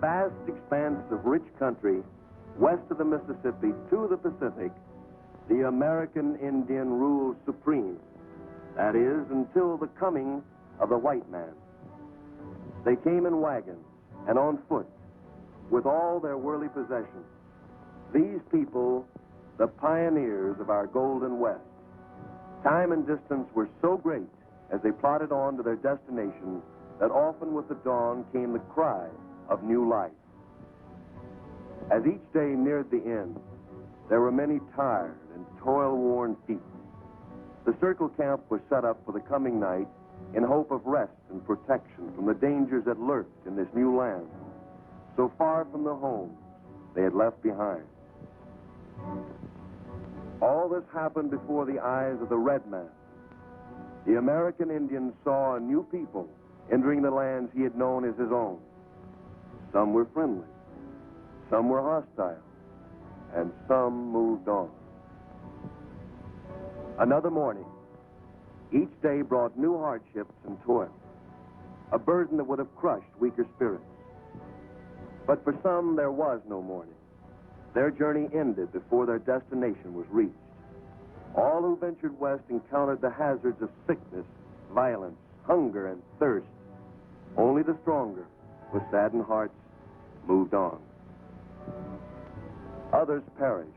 vast expanse of rich country west of the Mississippi to the Pacific, the American Indian rules supreme. That is, until the coming of the white man. They came in wagons and on foot, with all their worldly possessions. These people, the pioneers of our Golden West. Time and distance were so great as they plodded on to their destination that often with the dawn came the cry of new life. As each day neared the end, there were many tired and toil-worn feet. The circle camp was set up for the coming night in hope of rest and protection from the dangers that lurked in this new land, so far from the homes they had left behind. All this happened before the eyes of the red man. The American Indian saw a new people entering the lands he had known as his own. Some were friendly, some were hostile, and some moved on. Another morning, each day brought new hardships and toil, a burden that would have crushed weaker spirits. But for some, there was no morning. Their journey ended before their destination was reached. All who ventured west encountered the hazards of sickness, violence, hunger, and thirst. Only the stronger, with saddened hearts, moved on. Others perished,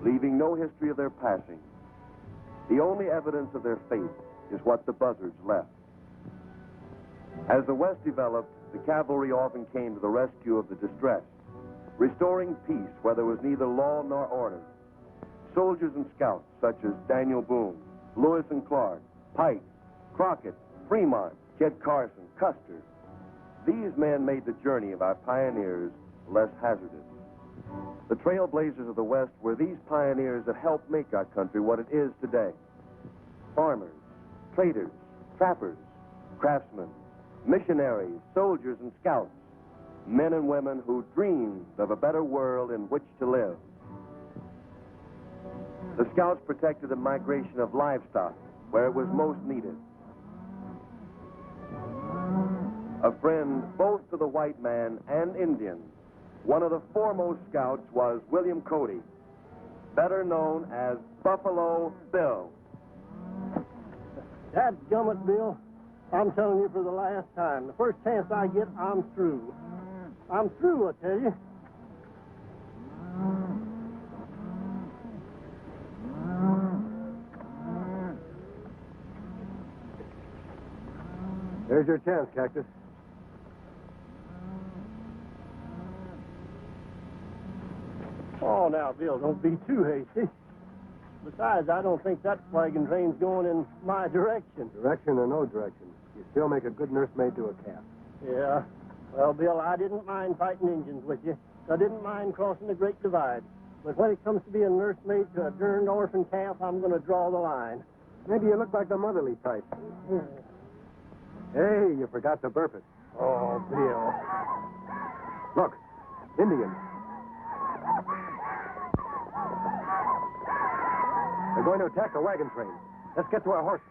leaving no history of their passing. The only evidence of their fate is what the buzzards left. As the West developed, the cavalry often came to the rescue of the distressed, restoring peace where there was neither law nor order. Soldiers and scouts such as Daniel Boone, Lewis and Clark, Pike, Crockett, Fremont, Kit Carson, Custer. These men made the journey of our pioneers less hazardous. The trailblazers of the West were these pioneers that helped make our country what it is today. Farmers, traders, trappers, craftsmen, missionaries, soldiers, and scouts. Men and women who dreamed of a better world in which to live. The scouts protected the migration of livestock where it was most needed. A friend both to the white man and Indian, one of the foremost scouts was William Cody, better known as Buffalo Bill. Dadgummit, Bill. I'm telling you for the last time. The first chance I get, I'm through. I'm through, I tell you. There's your chance, Cactus. Oh, now, Bill, don't be too hasty. Besides, I don't think that wagon train's going in my direction. Direction or no direction, you still make a good nursemaid to a calf. Yeah. Well, Bill, I didn't mind fighting Indians with you. I didn't mind crossing the Great Divide. But when it comes to being nursemaid to a derned orphan calf, I'm going to draw the line. Maybe you look like the motherly type. Hey, you forgot to burp it. Oh, Bill. Look, Indians. They're going to attack the wagon train. Let's get to our horses.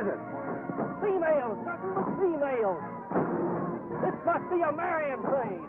is it? Females, nothing but females. This must be a marrying trade.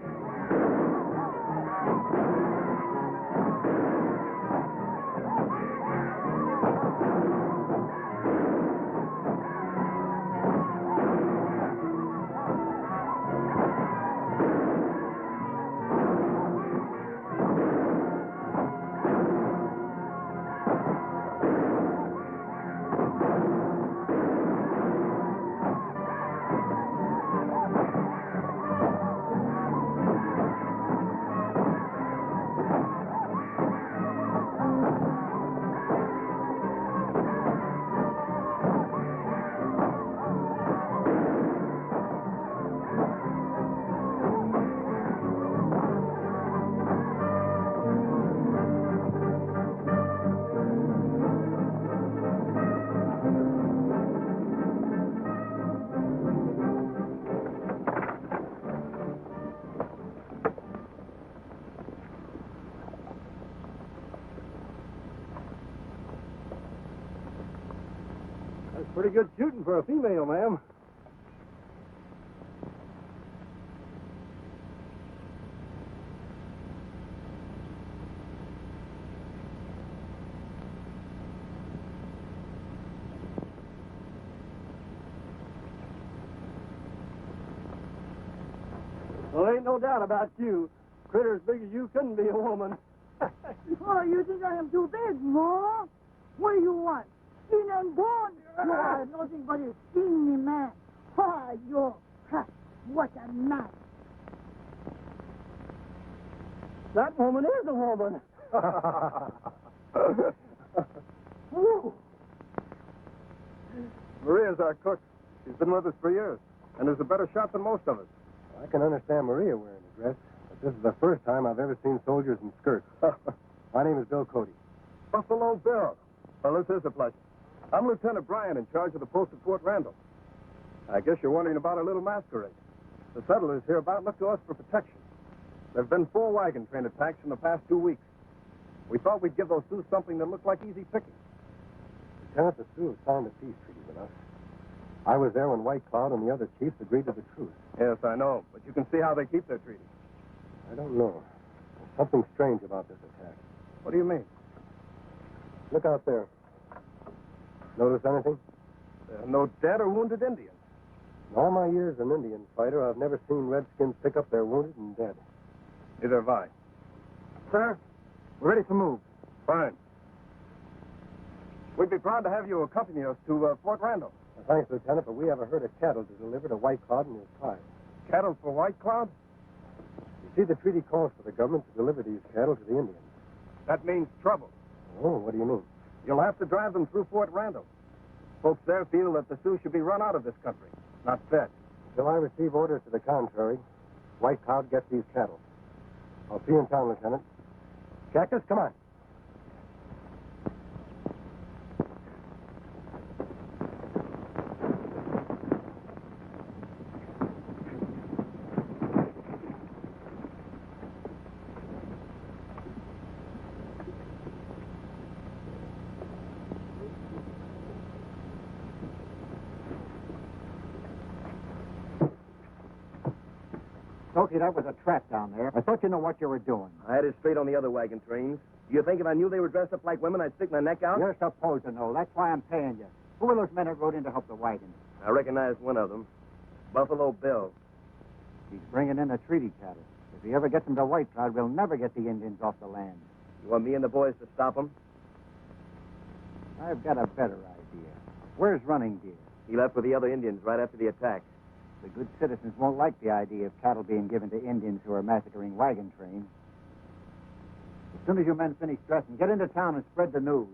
Pretty good shooting for a female, ma'am. Well, ain't no doubt about you. Critter as big as you couldn't be a woman. Oh, you think I am too big, no? What do you want? Skin and bone? You are nothing but a skinny man. Ah, you. Ha, what a man. That woman is a woman. Maria's our cook. She's been with us for years, and is a better shot than most of us. I can understand Maria wearing a dress, but this is the first time I've ever seen soldiers in skirts. My name is Bill Cody. Buffalo Bill. Well, this is a pleasure. I'm Lieutenant Bryan, in charge of the post at Fort Randall. I guess you're wondering about our little masquerade. The settlers hereabout look to us for protection. There have been 4 wagon train attacks in the past 2 weeks. We thought we'd give those Sioux something that looked like easy picking. Lieutenant, the Sioux signed a peace treaty with us. I was there when White Cloud and the other chiefs agreed to the truce. Yes, I know, but you can see how they keep their treaty. I don't know. There's something strange about this attack. What do you mean? Look out there. Notice anything? There are no dead or wounded Indians. In all my years as an Indian fighter, I've never seen Redskins pick up their wounded and dead. Neither have I. Sir, we're ready to move. Fine. We'd be proud to have you accompany us to Fort Randall. Thanks, Lieutenant, but we have a herd of cattle to deliver to White Cloud and his tribe. Cattle for White Cloud? You see, the treaty calls for the government to deliver these cattle to the Indians. That means trouble. Oh, what do you mean? You'll have to drive them through Fort Randall. Folks there feel that the Sioux should be run out of this country, not fed. Till I receive orders to the contrary, White Cloud gets these cattle. I'll see you in town, Lieutenant. Cactus, come on. Sophie, that was a trap down there. I thought you knew what you were doing. I had it straight on the other wagon trains. Do you think if I knew they were dressed up like women, I'd stick my neck out? You're supposed to know. That's why I'm paying you. Who were those men that rode in to help the wagon? I recognized one of them. Buffalo Bill. He's bringing in the treaty cattle. If he ever gets them to White Cloud, we'll never get the Indians off the land. You want me and the boys to stop him? I've got a better idea. Where's Running Deer? He left with the other Indians right after the attack. The good citizens won't like the idea of cattle being given to Indians who are massacring wagon trains. As soon as you men finish dressing, get into town and spread the news.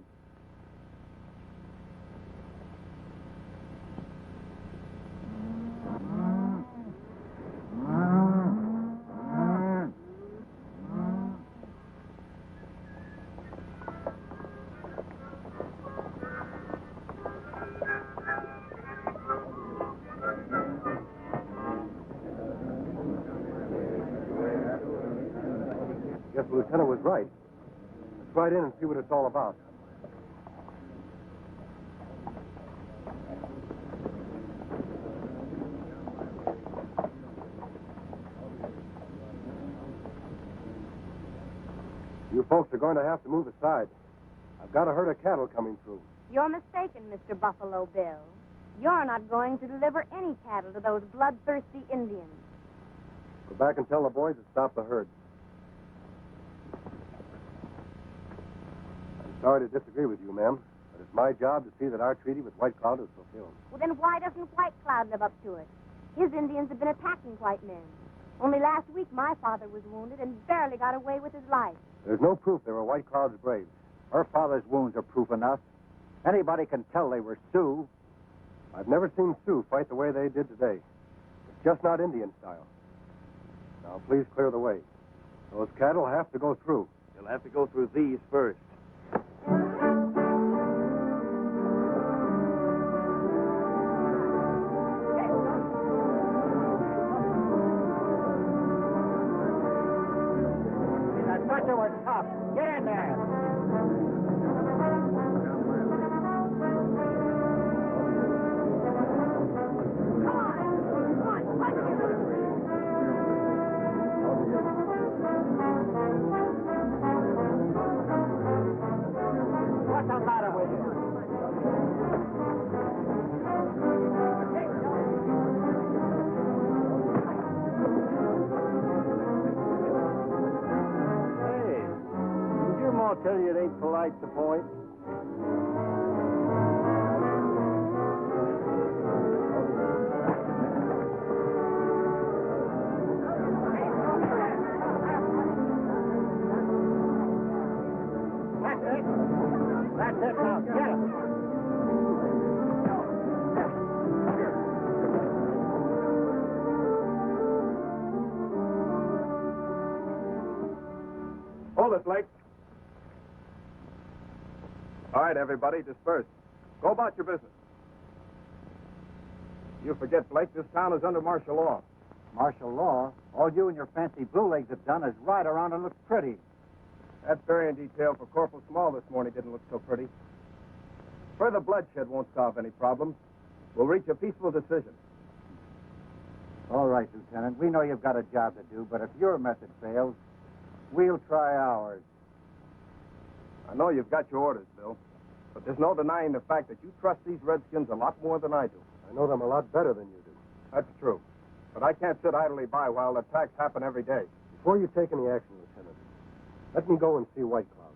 Guess the lieutenant was right. Let's ride in and see what it's all about. You folks are going to have to move aside. I've got a herd of cattle coming through. You're mistaken, Mr. Buffalo Bill. You're not going to deliver any cattle to those bloodthirsty Indians. Go back and tell the boys to stop the herd. I'm sorry to disagree with you, ma'am, but it's my job to see that our treaty with White Cloud is fulfilled. Well, then why doesn't White Cloud live up to it? His Indians have been attacking white men. Only last week, my father was wounded and barely got away with his life. There's no proof they were White Cloud's braves. Her father's wounds are proof enough. Anybody can tell they were Sioux. I've never seen Sioux fight the way they did today. It's just not Indian style. Now, please clear the way. Those cattle have to go through. You'll have to go through these first. That butcher was tough. Get in there. What's the matter with you? Hey, did your ma tell you it ain't polite to point? That's it now. Get him. Hold it, Blake. All right, everybody, disperse. Go about your business. You forget, Blake, this town is under martial law. Martial law? All you and your fancy blue legs have done is ride around and look pretty. That burying detail for Corporal Small this morning didn't look so pretty. Further bloodshed won't solve any problems. We'll reach a peaceful decision. All right, Lieutenant. We know you've got a job to do, but if your method fails, we'll try ours. I know you've got your orders, Bill, but there's no denying the fact that you trust these Redskins a lot more than I do. I know them a lot better than you do. That's true. But I can't sit idly by while attacks happen every day. Before you take any action, Lieutenant, let me go and see White Cloud.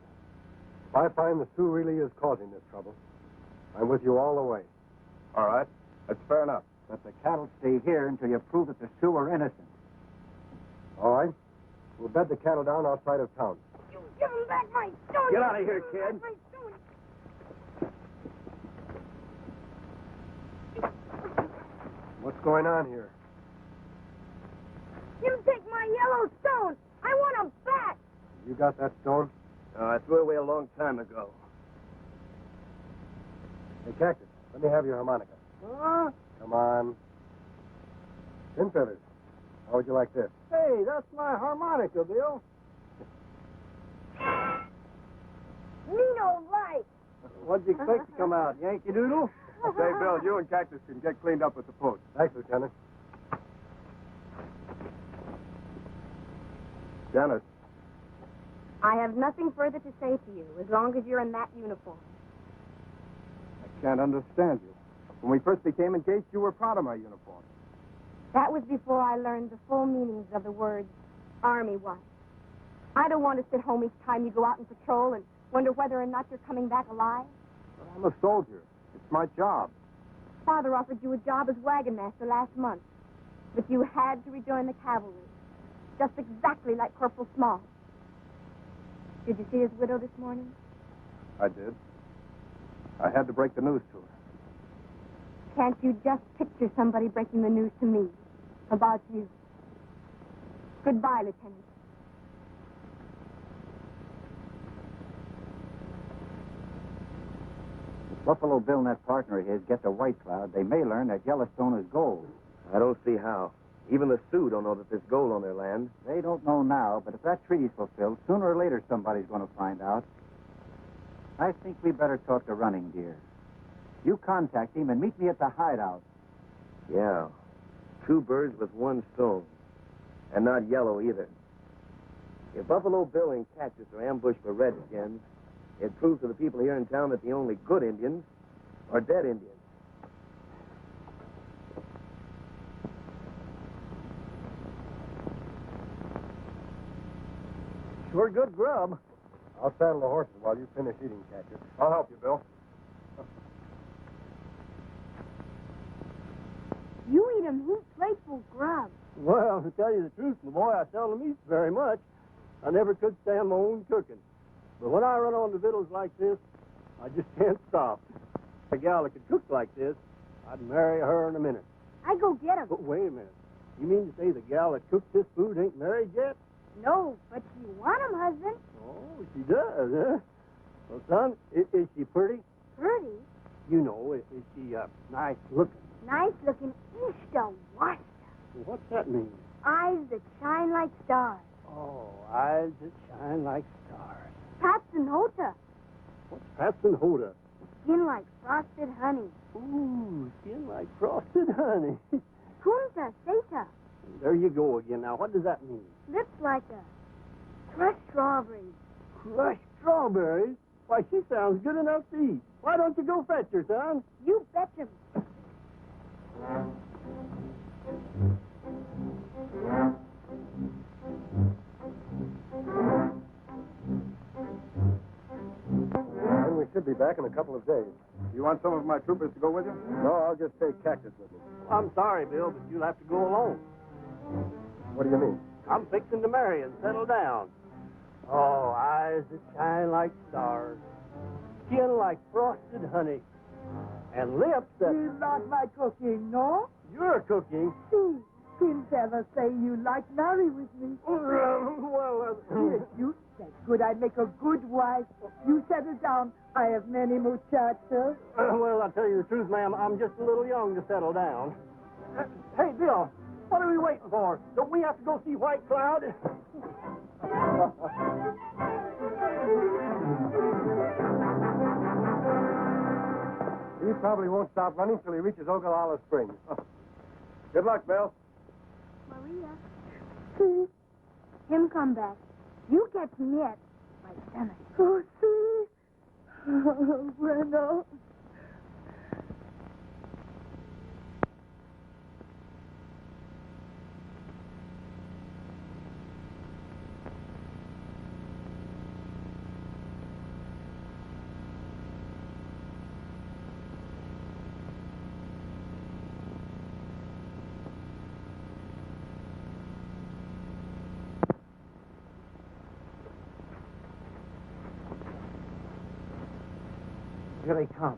If I find the Sioux really is causing this trouble, I'm with you all the way. All right. That's fair enough. But the cattle stay here until you prove that the Sioux are innocent. All right? We'll bed the cattle down outside of town. You give him back my stone. Get out of here, kid. My stone. What's going on here? You take my yellow stone. I want him back. You got that stone? I threw it away a long time ago. Hey, Cactus, let me have your harmonica. Huh? Come on. Pin feathers. How would you like this? Hey, that's my harmonica, Bill. Me no like. What'd you expect to come out, Yankee Doodle? Say, Bill, you and Cactus can get cleaned up with the post. Thanks, Lieutenant. Janet, I have nothing further to say to you as long as you're in that uniform. I can't understand you. When we first became engaged, you were proud of my uniform. That was before I learned the full meanings of the words Army wife. I don't want to sit home each time you go out and patrol and wonder whether or not you're coming back alive. But I'm a soldier. It's my job. Father offered you a job as wagon master last month, but you had to rejoin the cavalry, just exactly like Corporal Small. Did you see his widow this morning? I did. I had to break the news to her. Can't you just picture somebody breaking the news to me about you? Goodbye, Lieutenant. If Buffalo Bill and that partner of his get to White Cloud, they may learn that Yellowstone is gold. I don't see how. Even the Sioux don't know that there's gold on their land. They don't know now, but if that treaty's fulfilled, sooner or later somebody's going to find out. I think we better talk to Running Deer. You contact him and meet me at the hideout. Yeah. Two birds with one stone. And not yellow either. If Buffalo Bill and Cactus are ambushed by redskins, it proves to the people here in town that the only good Indians are dead Indians. Sure good grub. I'll saddle the horses while you finish eating, Cactus. I'll help you, Bill. You eat 'em heap grateful grub. Well, to tell you the truth, my boy, I seldom eat very much. I never could stand my own cooking. But when I run on to victuals like this, I just can't stop. A gal that could cook like this, I'd marry her in a minute. I go get 'em. But wait a minute. You mean to say the gal that cooked this food ain't married yet? No, but you want 'em, husband. Oh, she does, huh? Well, son, is she pretty? Pretty. You know, is she nice looking? Nice looking Easter washed. Well, what's that mean? Eyes that shine like stars. Oh, eyes that shine like stars. Pats and Hota. What's Pats and Hoda? Skin like frosted honey. Ooh, skin like frosted honey. Kunta Seta. There you go again. Now, what does that mean? Lips like a crushed strawberry. Crushed strawberries? Why, she sounds good enough to eat. Why don't you go fetch her, son? You betcha. And we should be back in a couple of days. You want some of my troopers to go with you? No, I'll just take Cactus with me. I'm sorry, Bill, but you'll have to go alone. What do you mean? I'm fixing to marry and settle down. Oh, eyes that shine like stars. Skin like frosted honey. And lips that... You like my cooking, no? You're cooking. See, Tim ever say you like marry with me. Yes, you said good. I'd make a good wife. You settle down. I have many muchachos. Well, I'll tell you the truth, ma'am. I'm just a little young to settle down. Hey, Bill, what are we waiting for? Don't we have to go see White Cloud? He probably won't stop running till he reaches Ogallala Springs. Good luck, Bill. Maria. See? Him come back. You catch him yet. My stomach. Oh, see? Oh, bueno. Here they come.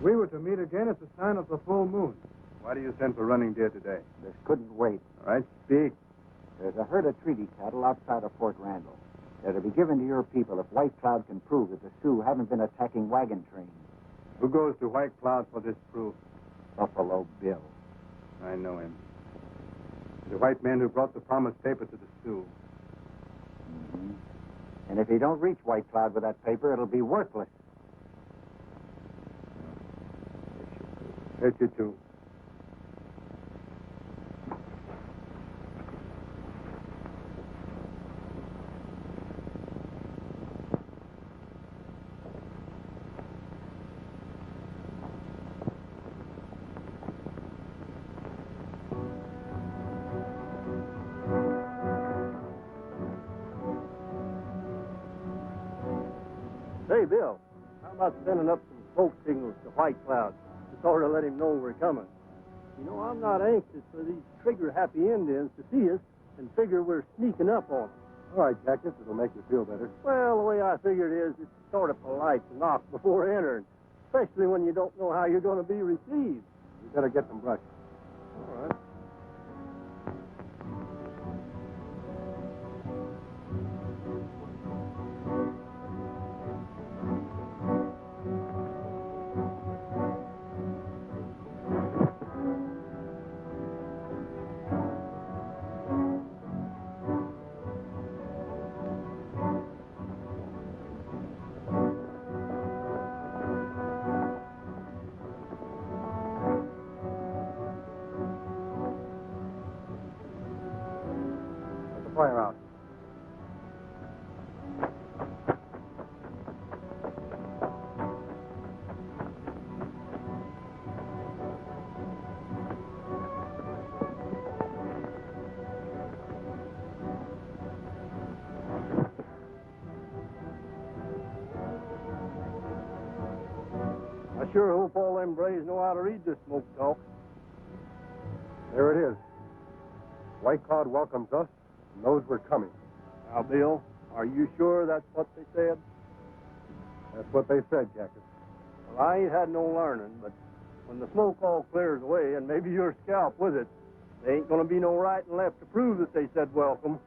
We were to meet again at the sign of the full moon. Why do you send for running deer today? This couldn't wait. All right, speak. There's a herd of treaty cattle outside of Fort Randall. They're to be given to your people if White Cloud can prove that the Sioux haven't been attacking wagon trains. Who goes to White Cloud for this proof? Buffalo Bill. I know him. The white man who brought the promised paper to the Sioux. Mm-hmm. And if he don't reach White Cloud with that paper, it'll be worthless. Hurt you too. Hey, Bill, how about sending up some smoke signals to White Cloud to sort of let him know we're coming? You know, I'm not anxious for these trigger-happy Indians to see us and figure we're sneaking up on them. All right, Cactus, it'll make you feel better. Well, the way I figure it is, it's sort of polite to knock before entering, especially when you don't know how you're going to be received. You better get some brush. All right. I sure hope all them braves know how to read this smoke talk. There it is. White Cloud welcomes us and knows we're coming. Now, Bill, are you sure that's what they said? That's what they said, Cactus. Well, I ain't had no learning, but when the smoke all clears away, and maybe your scalp with it, there ain't gonna be no right and left to prove that they said welcome.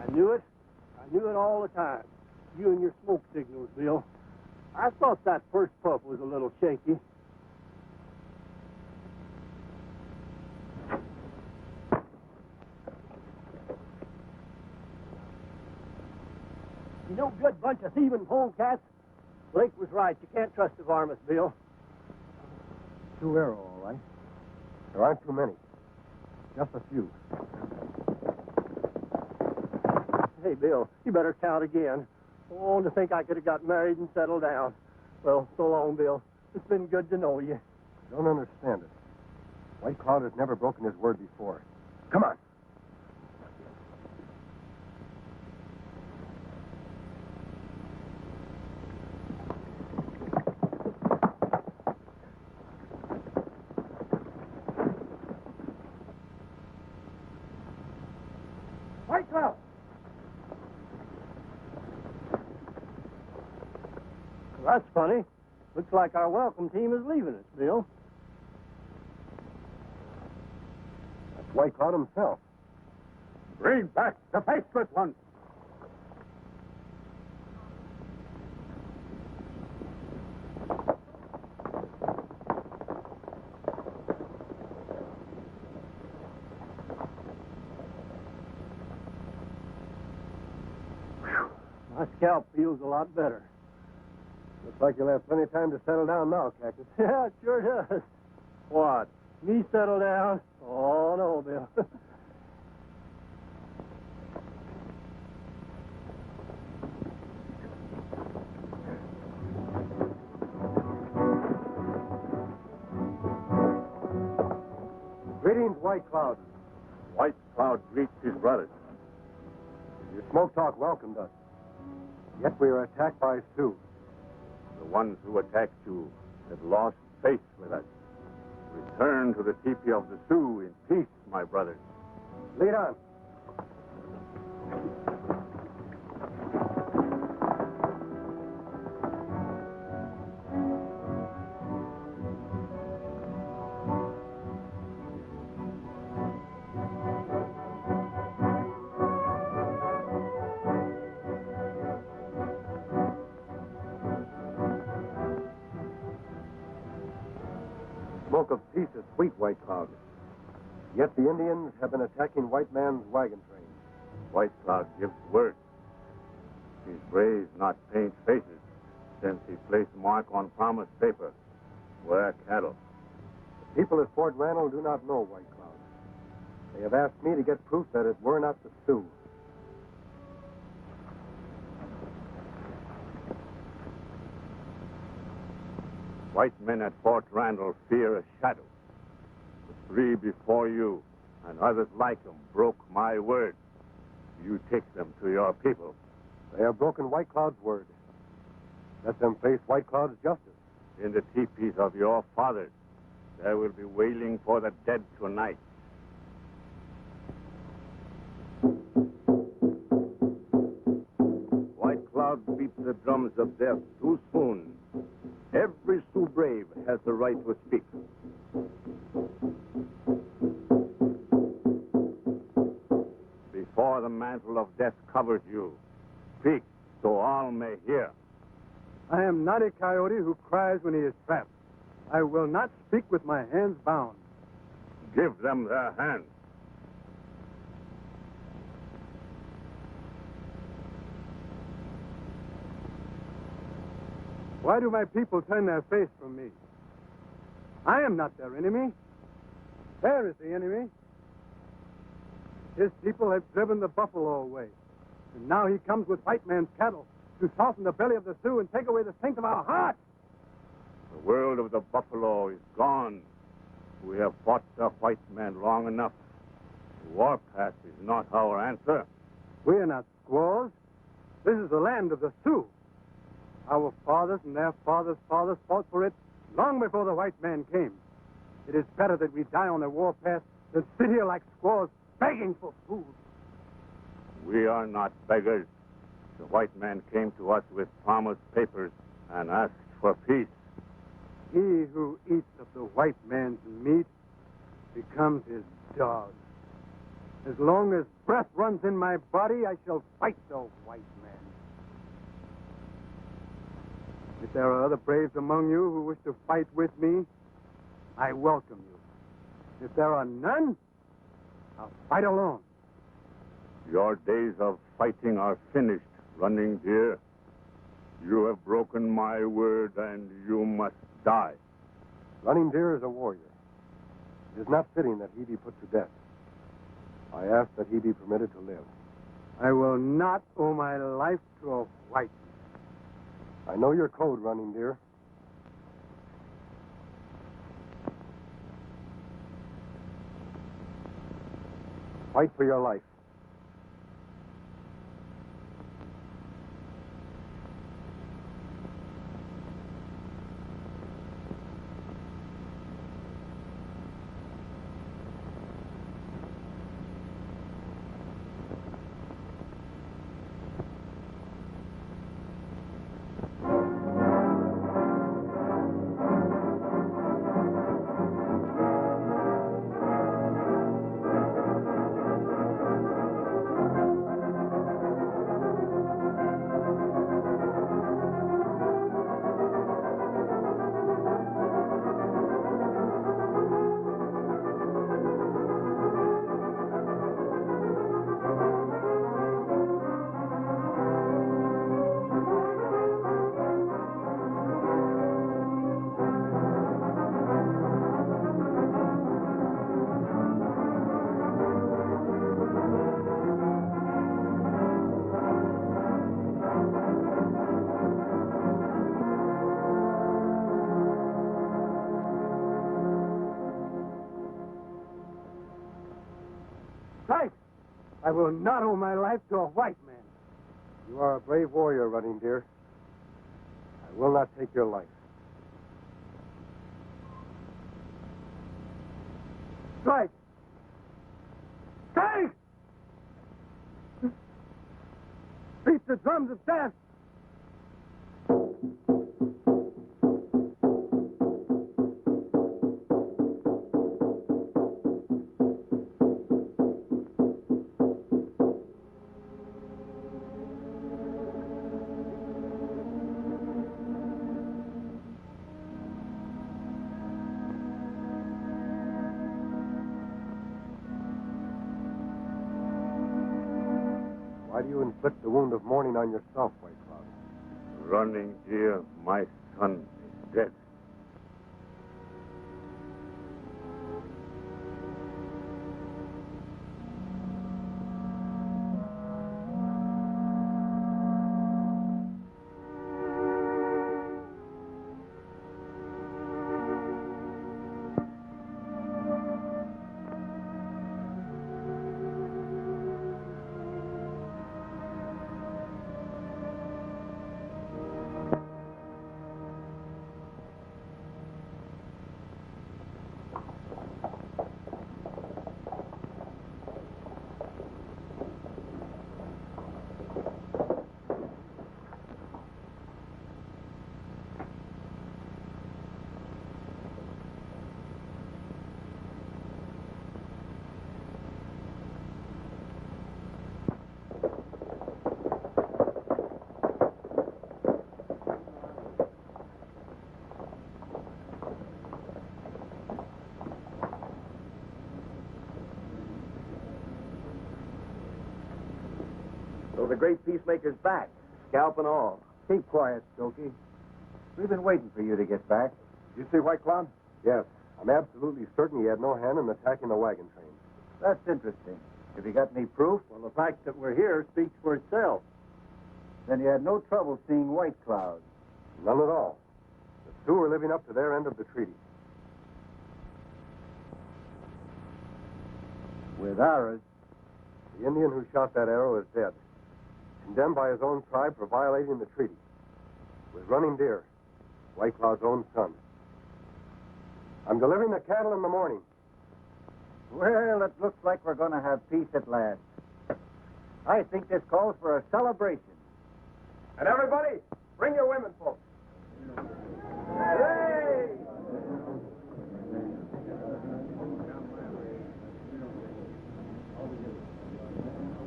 I knew it all the time. You and your smoke signals, Bill. I thought that first puff was a little shaky. You no good bunch of thieving polecats. Blake was right. You can't trust the varmints, Bill. Two arrow, all right. There aren't too many. Just a few. Hey, Bill, you better count again. Oh, to think I could have got married and settled down. Well, so long, Bill. It's been good to know you. Don't understand it. White Cloud has never broken his word before. Come on. White Cloud! Well, that's funny. Looks like our welcome team is leaving us, Bill. That's White Cloud himself. Bring back the faceless one. My scalp feels a lot better. Looks like you'll have plenty of time to settle down now, Cactus. Yeah, it sure does. What? Me settle down? Oh, no, Bill. Greetings, White Cloud. White Cloud greets his brothers. Your smoke talk welcomed us. Yet we are attacked by Sioux. The ones who attacked you have lost faith with us. Return to the teepee of the Sioux in peace, my brothers. Lead on. Smoke of peace is sweet, White Cloud. Yet the Indians have been attacking white man's wagon train. White Cloud gives word. His braves not paint faces, since he placed mark on promised paper. Wear cattle. The people at Fort Randall do not know White Cloud. They have asked me to get proof that it were not the Sioux. White men at Fort Randall fear a shadow. The three before you and others like them broke my word. You take them to your people. They have broken White Cloud's word. Let them face White Cloud's justice. In the teepees of your fathers, there will be wailing for the dead tonight. White Cloud beats the drums of death too soon. Every Sioux brave has the right to speak. the mantle of death covers you. Speak, so all may hear. I am not a coyote who cries when he is trapped. I will not speak with my hands bound. Give them their hands. Why do my people turn their face from me? I am not their enemy. There is the enemy. His people have driven the buffalo away. And now he comes with white man's cattle to soften the belly of the Sioux and take away the strength of our hearts. The world of the buffalo is gone. We have fought the white man long enough. The warpath is not our answer. We are not squaws. This is the land of the Sioux. Our fathers and their fathers' fathers fought for it long before the white man came. It is better that we die on the warpath than sit here like squaws begging for food. We are not beggars. The white man came to us with promised papers and asked for peace. He who eats of the white man's meat becomes his dog. As long as breath runs in my body, I shall fight the white man. If there are other braves among you who wish to fight with me, I welcome you. If there are none, I'll fight alone. Your days of fighting are finished, Running Deer. You have broken my word, and you must die. Running Deer is a warrior. It is not fitting that he be put to death. I ask that he be permitted to live. I will not owe my life to a white man. I know your code, Running Deer. Fight for your life. I will not owe my life to a white man. You are a brave warrior, Running Deer. I will not take your life. Strike! Strike! Beat the drums of death! Why do you inflict the wound of mourning on yourself, White Cloud? Running Deer, my son is dead. So the great peacemaker's back, scalp and all. Keep quiet, Stokey. We've been waiting for you to get back. You see White Cloud? Yes. I'm absolutely certain he had no hand in attacking the wagon train. That's interesting. Have you got any proof? Well, the fact that we're here speaks for itself. Then you had no trouble seeing White Cloud. None at all. The Sioux were living up to their end of the treaty. With ours. The Indian who shot that arrow is dead. Condemned by his own tribe for violating the treaty. With Running Deer, White Cloud's own son. I'm delivering the cattle in the morning. Well, it looks like we're going to have peace at last. I think this calls for a celebration. And everybody, bring your women folks. Hooray!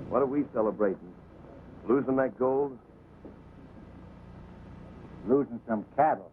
What are we celebrating? Losing that gold? Losing some cattle.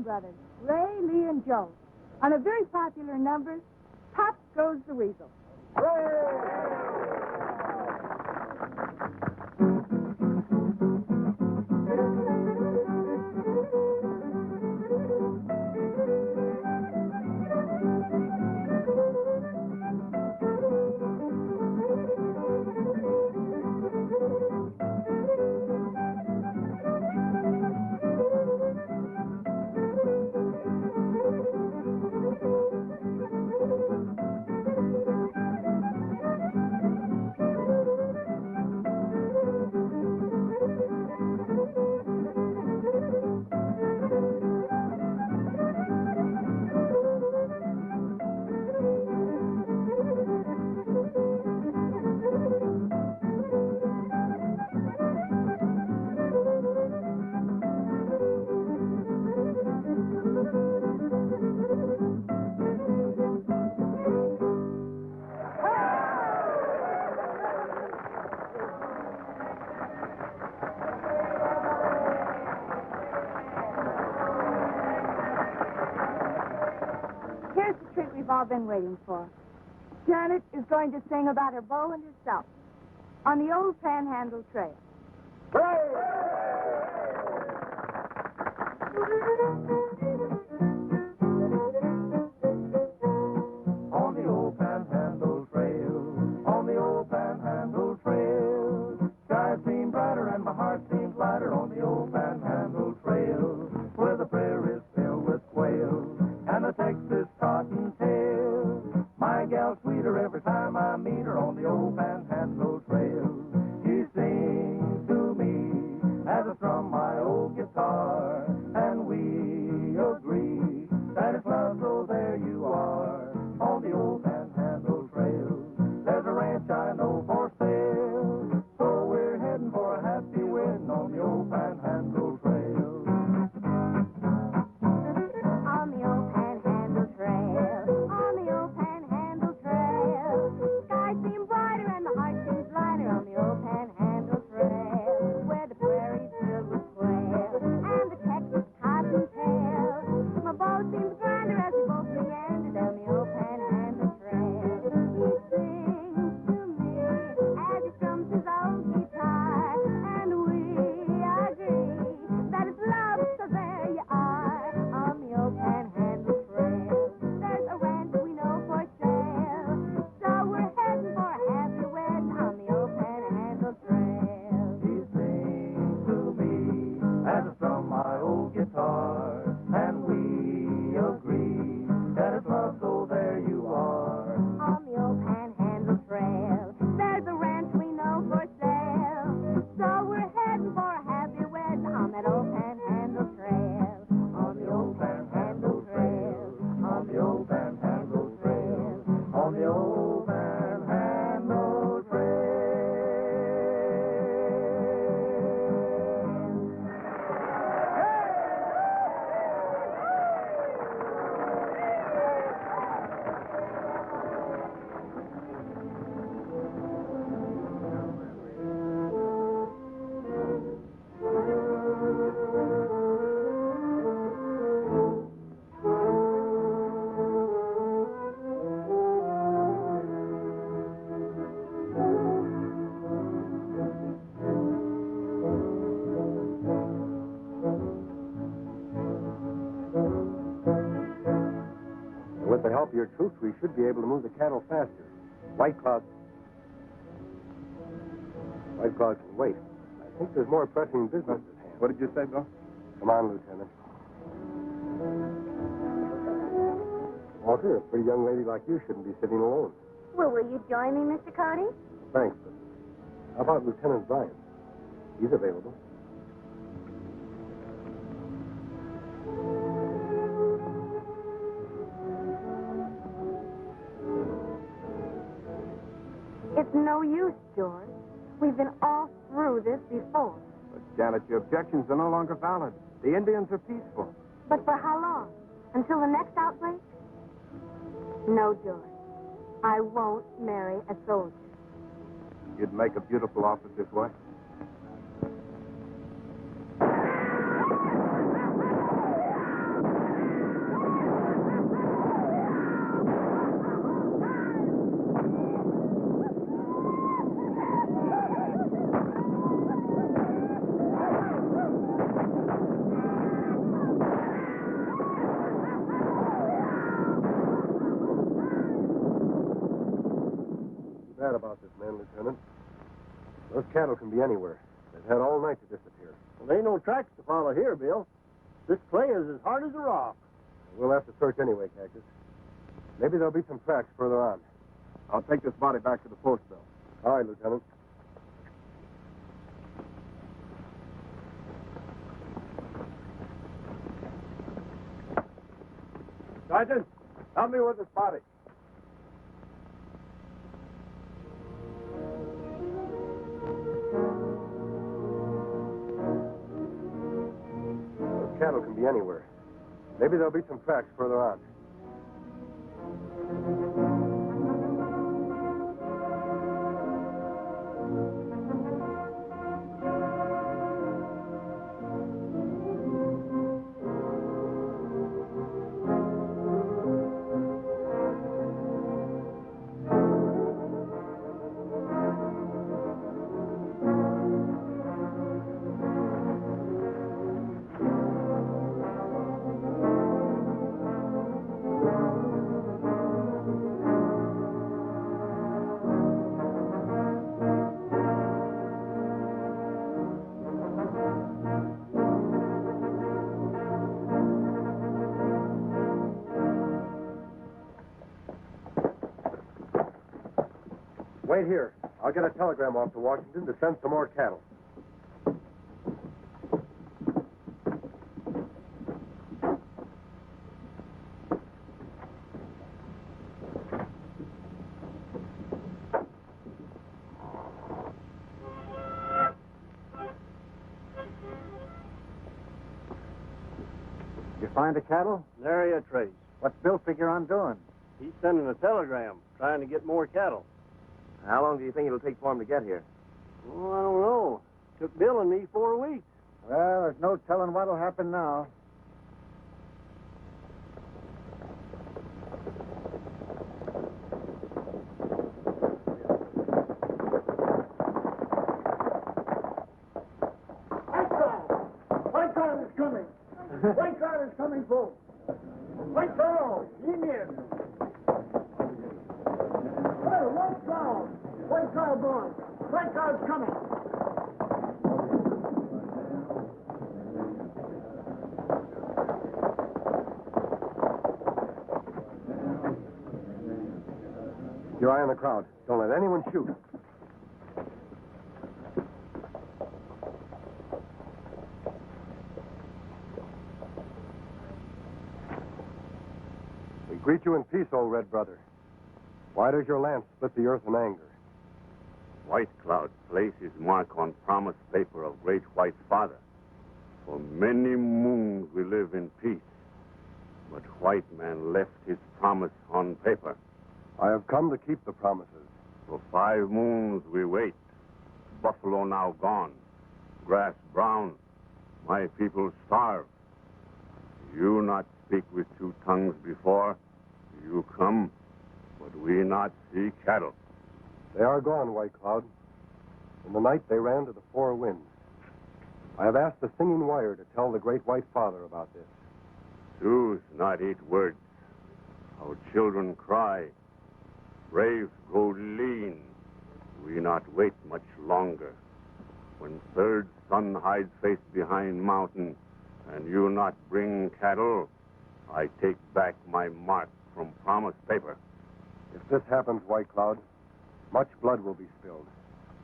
Brothers, Ray, Lee, and Joe. On a very popular number, Pop Goes the Weasel. We've all been waiting for. Janet is going to sing about her beau and herself on the old Panhandle Trail. On the old Panhandle Trail, on the old Panhandle Trail, skies seem brighter and my heart seems lighter on the old Panhandle Trail, where the prairies filled with quail and the Texas cottontail. My gal sweeter every time I meet her on the old Panhandle Trail. She sings to me as I strum my old guitar, and we agree that it's love, so there you are on the old Panhandle Trail. There's a ranch I know for sale, so we're heading for a happy wedding on the old Panhandle Trail. On the old Panhandle Trail, on the old Panhandle Trail, skies seem brighter and the heart seems lighter on the old Panhandle Trail, where the prairies filled with quail and the Texas cottontail. My boat seems grander as we both meander down the old Panhandle Trail. He sings to me as he strums his old guitar, and we agree that it's love, so there you are on the old Panhandle Trail. There's a ranch we know for sale, so we're heading for a happy wedding on the old Panhandle Trail. He sings to me as I strum my old guitar, and we agree that it's love, so there you are. On the old Panhandle Trail, there's a ranch we know for sale, so we're heading for a happy wedding With the help of your troops, we should be able to move the cattle faster. White Cloud can wait. I think there's more pressing business at hand. What did you say, Bill? Come on, Lieutenant. Walter, a pretty young lady like you shouldn't be sitting alone. Well, will you join me, Mr. Cody? Thanks, but how about Lieutenant Bryan? He's available. It's no use, George. We've been all through this before. But, Janet, your objections are no longer valid. The Indians are peaceful. But for how long? Until the next outbreak? No, George. I won't marry a soldier. You'd make a beautiful officer's wife. Bad about this man, Lieutenant. Those cattle can be anywhere. They've had all night to disappear. Well, there ain't no tracks to follow here, Bill. This clay is as hard as a rock. We'll have to search anyway, Cactus. Maybe there'll be some tracks further on. I'll take this body back to the post, Bill. All right, Lieutenant. Sergeant, help me with this body. Those cattle can be anywhere. Maybe there'll be some tracks further on. Wait here. I'll get a telegram off to Washington to send some more cattle. You find the cattle? Nary a trace. What's Bill figure on doing? He's sending a telegram, trying to get more cattle. How long do you think it'll take for him to get here? Oh, I don't know. Took Bill and me 4 weeks. Well, there's no telling what'll happen now. White car is coming. White car is coming, folks. White car, Indians. Well, white car. White car, boys. White car is coming. Your eye on the crowd. Don't let anyone shoot. We greet you in peace, old red brother. Why does your lance split the earth in anger? White Cloud placed his mark on promised paper of great white father. For many moons we live in peace. But white man left his promise on paper. I have come to keep the promises. For 5 moons we wait. Buffalo now gone. Grass brown. My people starve. You not speak with 2 tongues before. You come, but we not see cattle. They are gone, White Cloud. In the night they ran to the 4 winds. I have asked the singing wire to tell the great white father about this. Choose not 8 words. Our children cry. Braves grow lean. We not wait much longer. When third son hides face behind mountain, and you not bring cattle, I take back my mark from promise paper. If this happens, White Cloud, much blood will be spilled.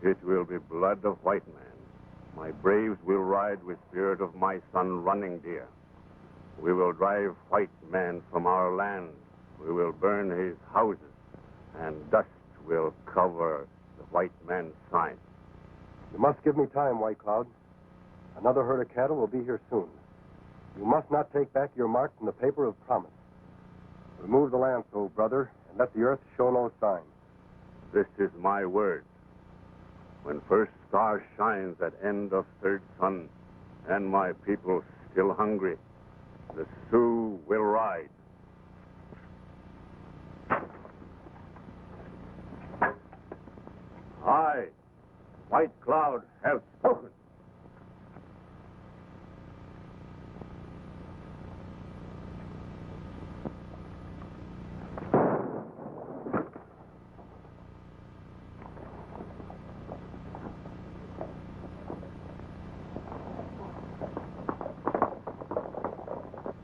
It will be blood of white man. My braves will ride with spirit of my son Running Deer. We will drive white man from our land. We will burn his houses, and dust will cover the white man's sign. You must give me time, White Cloud. Another herd of cattle will be here soon. You must not take back your mark from the paper of promise. Remove the lancel, brother, and let the earth show no sign. This is my word. When first star shines at end of third sun, and my people still hungry, the Sioux will ride. I, White Cloud, have spoken.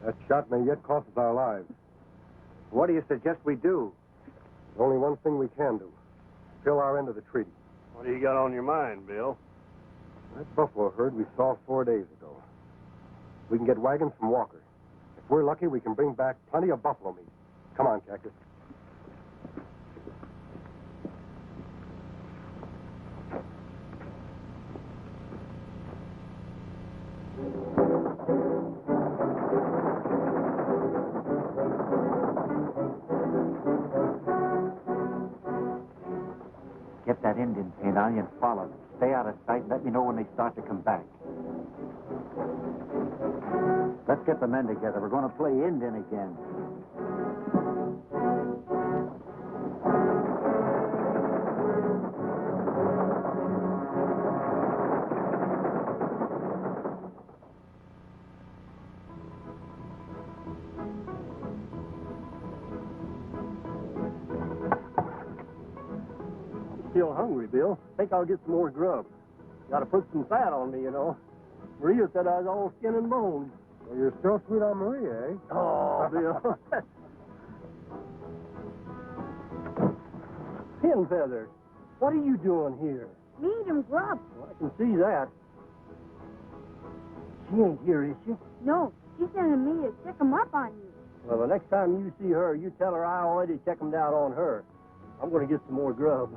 That shot may yet cost us our lives. What do you suggest we do? There's only one thing we can do. Fill our end of the treaty. What do you got on your mind, Bill? That buffalo herd we saw 4 days ago. We can get wagons from Walker. If we're lucky, we can bring back plenty of buffalo meat. Come on, Cactus. Get that Indian paint on you and follow them. Stay out of sight and let me know when they start to come back. Let's get the men together. We're going to play Indian again. Still hungry, Bill. Think I'll get some more grub. Got to put some fat on me, you know. Maria said I was all skin and bones. Well, you're still sweet on Maria, eh? Oh, Bill. Pin Feather, what are you doing here? Need him grub. Well, I can see that. She ain't here, is she? No, she's sending me to check him up on you. Well, the next time you see her, you tell her I already checked him down on her. I'm going to get some more grub.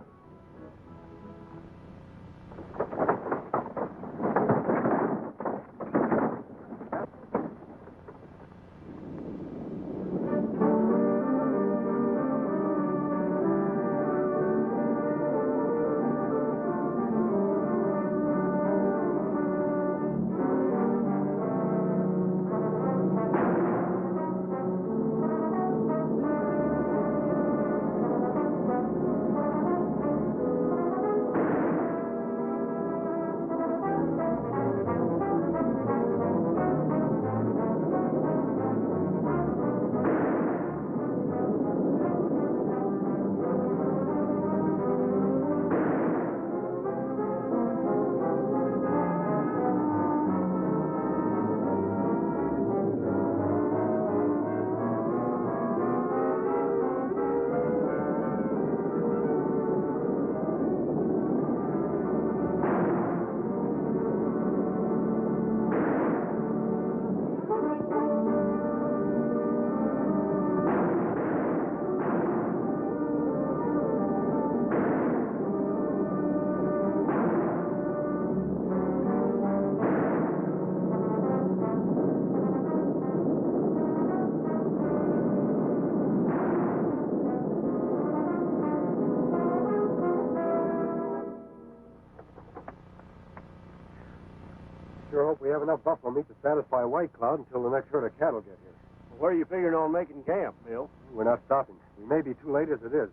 Sure hope we have enough buffalo meat to satisfy White Cloud until the next herd of cattle get here. Where are you figuring on making camp, Bill? We're not stopping. We may be too late as it is.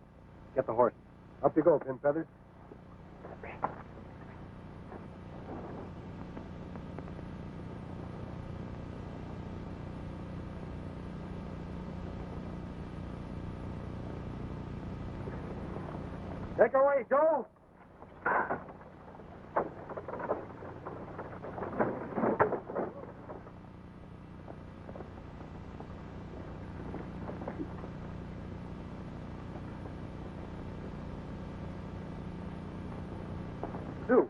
Get the horses. Up you go, Pin Feathers. Make away, Joe! Sue,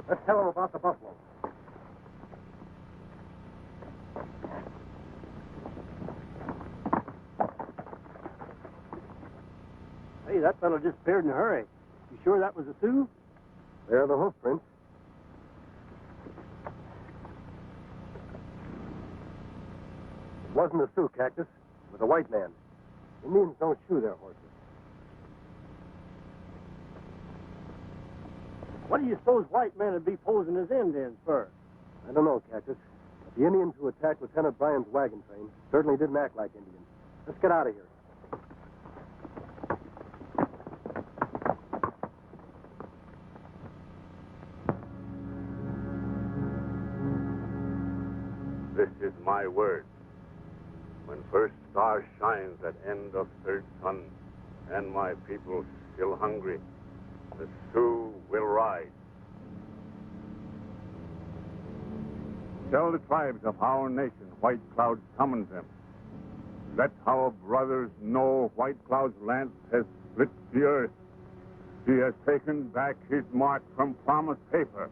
let's tell him about the buffalo. Hey, that fellow disappeared in a hurry. You sure that was a Sioux? There are the hoof prints. It wasn't a Sioux, Cactus. It was a white man. Indians don't shoe their horses. What do you suppose white men would be posing as Indians for? I don't know, Cactus. But the Indians who attacked Lieutenant Bryan's wagon train certainly didn't act like Indians. Let's get out of here. This is my word. When first star shines at end of third sun, and my people still hungry, the Sioux will rise. Tell the tribes of our nation White Cloud summons them. Let our brothers know White Cloud's lance has split the earth. He has taken back his mark from promised paper.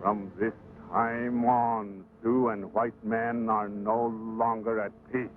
From this time on, Sioux and white men are no longer at peace.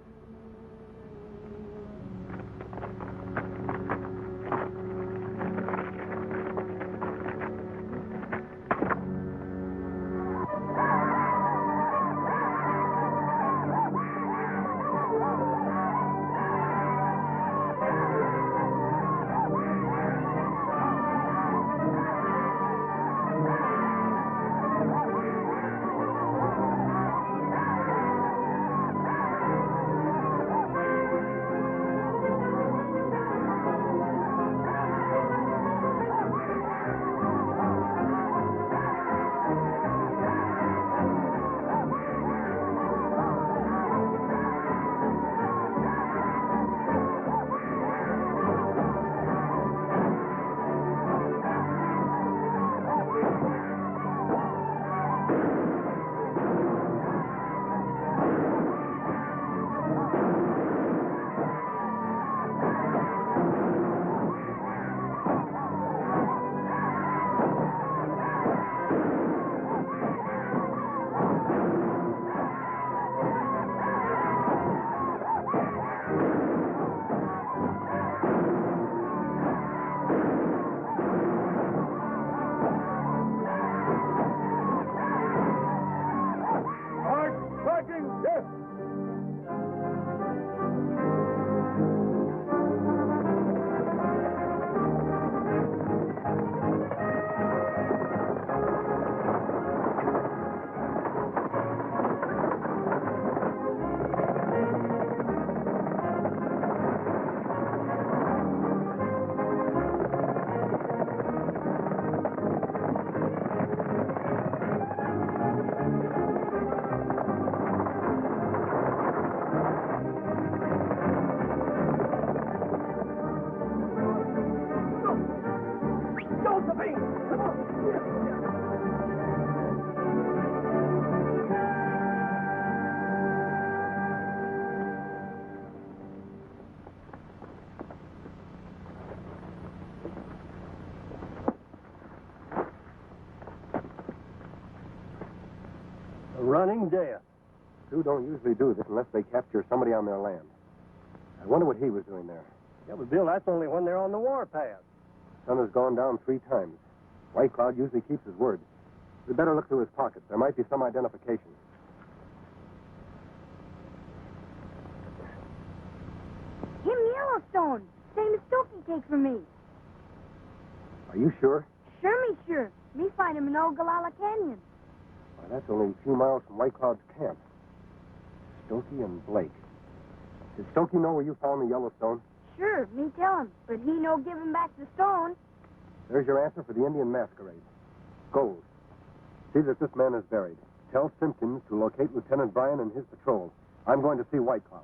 Running death. Sioux don't usually do this unless they capture somebody on their land. I wonder what he was doing there. Yeah, but Bill, that's only when they're on the warpath. Sun has gone down 3 times. White Cloud usually keeps his word. We'd better look through his pockets. There might be some identification. Him Yellowstone. Same as Stokey take from me. Are you sure? Sure. Me find him in Ogallala Canyon. Why, that's only a few miles from White Cloud's camp. Stokey and Blake. Did Stokey know where you found the Yellowstone? Sure, me tell him. But he no give him back the stone. There's your answer for the Indian masquerade. Gold. See that this man is buried. Tell Simpkins to locate Lieutenant Bryan and his patrol. I'm going to see White Cloud.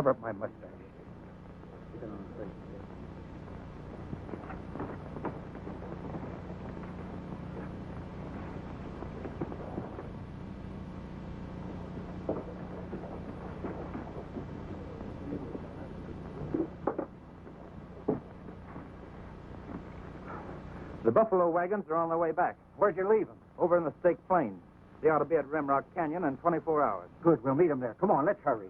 cover up my mustache. The buffalo wagons are on their way back. Where'd you leave them? Over in the Stake Plains. They ought to be at Rimrock Canyon in 24 hours. Good. We'll meet them there. Come on, let's hurry.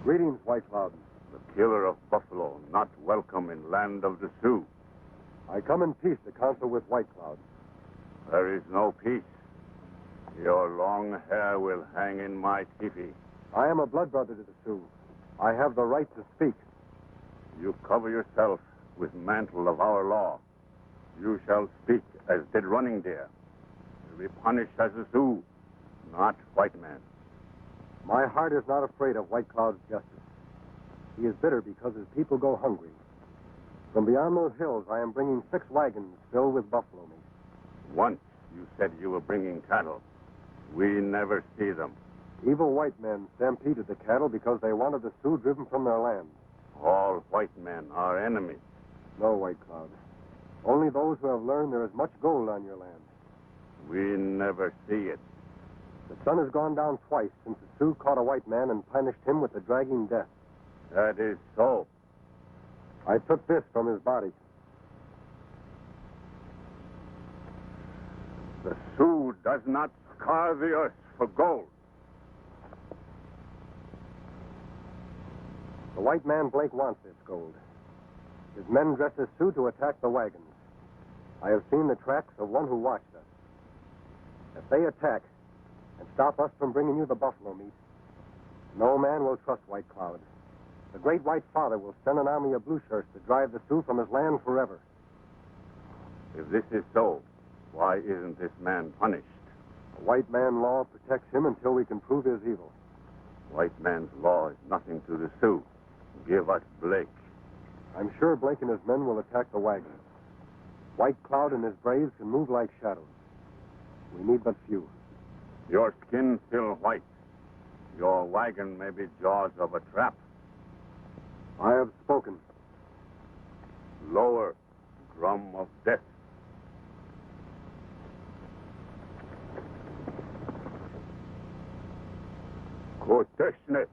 Greetings, White Cloud. The killer of buffalo, not welcome in land of the Sioux. I come in peace to counsel with White Cloud. There is no peace. Your long hair will hang in my teepee. I am a blood brother to the Sioux. I have the right to speak. You cover yourself with mantle of our law. You shall speak as did Running Deer. To be punished as a Sioux, not white man. My heart is not afraid of White Cloud's justice. He is bitter because his people go hungry. From beyond those hills, I am bringing 6 wagons filled with buffalo meat. Once you said you were bringing cattle. We never see them. Evil white men stampeded the cattle because they wanted the Sioux driven from their land. All white men are enemies. No, White Cloud. Only those who have learned there is much gold on your land. We never see it. The sun has gone down twice since the Sioux caught a white man and punished him with the dragging death. That is so. I took this from his body. The Sioux does not scar the earth for gold. The white man Blake wants this gold. His men dress as Sioux to attack the wagons. I have seen the tracks of one who watched us. If they attack and stop us from bringing you the buffalo meat, no man will trust White Cloud. The great White Father will send an army of blue shirts to drive the Sioux from his land forever. If this is so, why isn't this man punished? The white man law protects him until we can prove his evil. White man's law is nothing to the Sioux. Give us Blake. I'm sure Blake and his men will attack the wagons. White Cloud and his braves can move like shadows. We need but few. Your skin still white. Your wagon may be jaws of a trap. I have spoken. Lower, drum of death. Koteshne.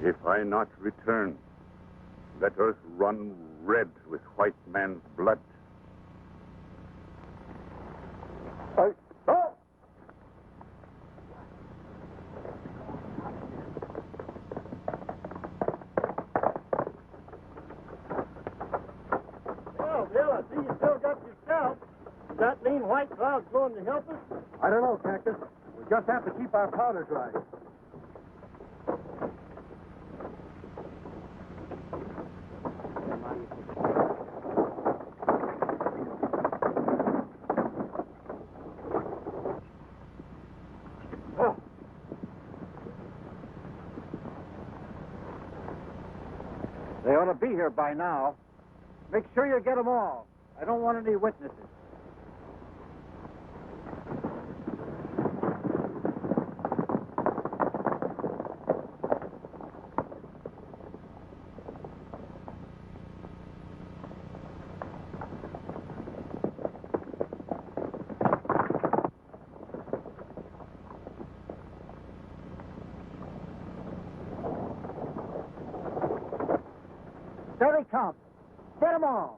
If I not return, let earth run red with white man's blood. Stop! Well, Bill, I see you still got your scalp. Does that mean White Cloud's going to help us? I don't know, Cactus. We just have to keep our powder dry. They ought to be here by now. Make sure you get them all. I don't want any witnesses. count. Get 'em all.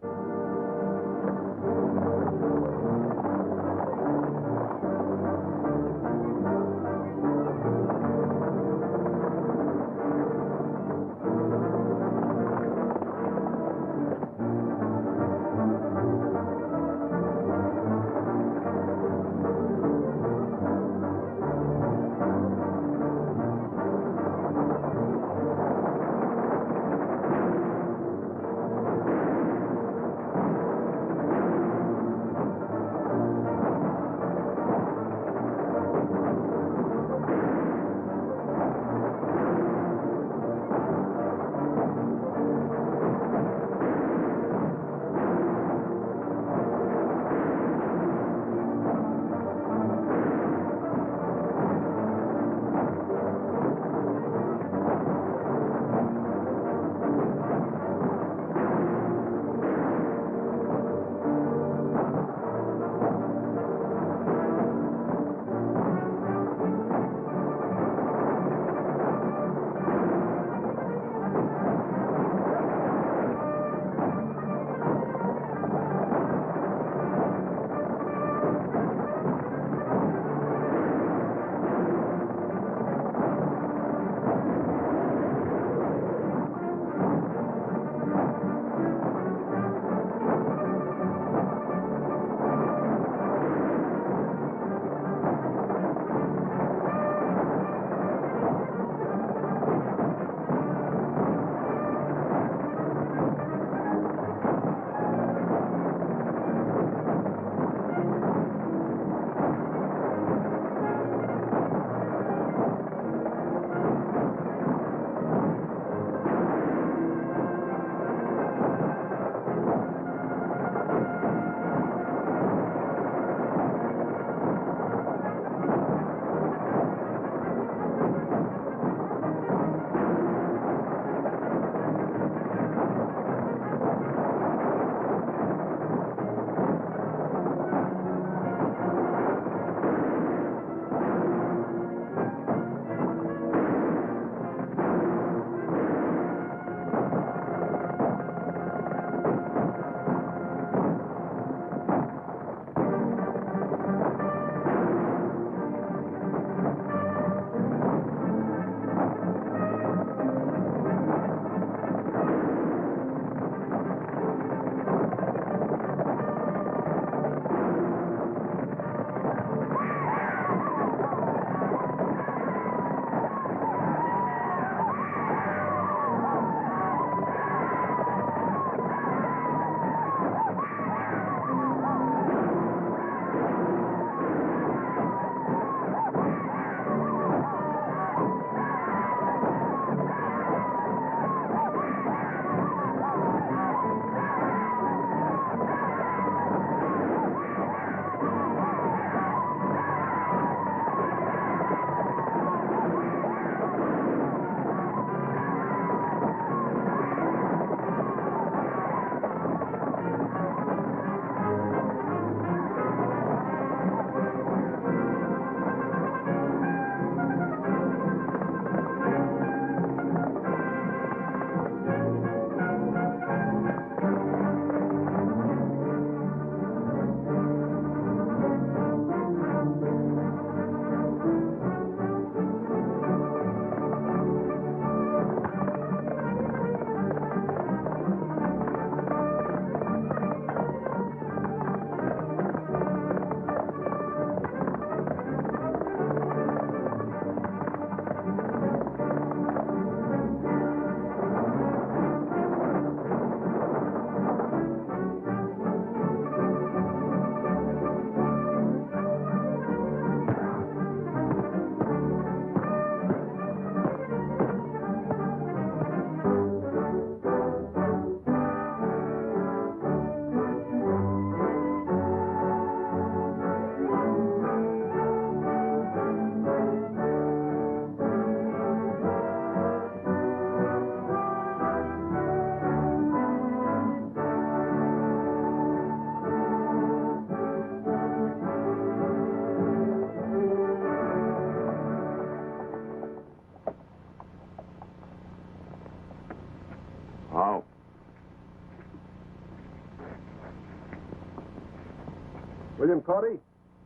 William Cody,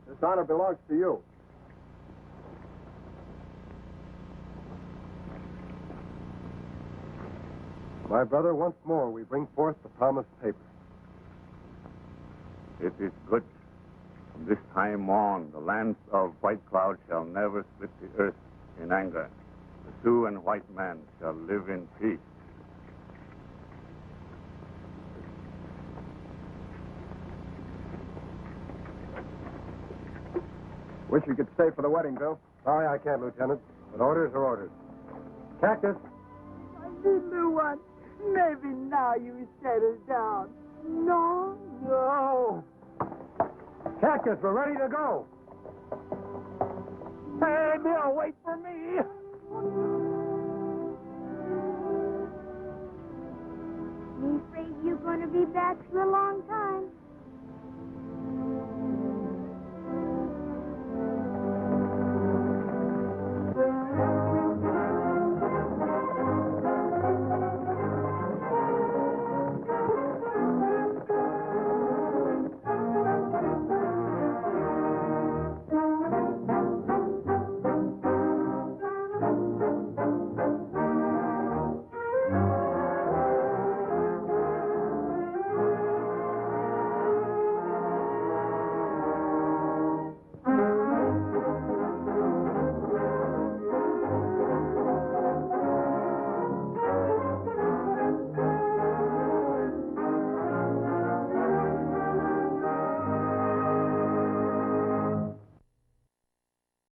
this honor belongs to you. My brother, once more we bring forth the promised paper. It is good. From this time on, the lands of White Cloud shall never split the earth in anger. The Sioux and white man shall live in peace. Wish you could stay for the wedding, Bill. Sorry I can't, Lieutenant. But orders are orders. Cactus. My little one, maybe now you settle down. No? No. Cactus, we're ready to go. Hey, Bill, wait for me. Me afraid you're going to be back for a long time.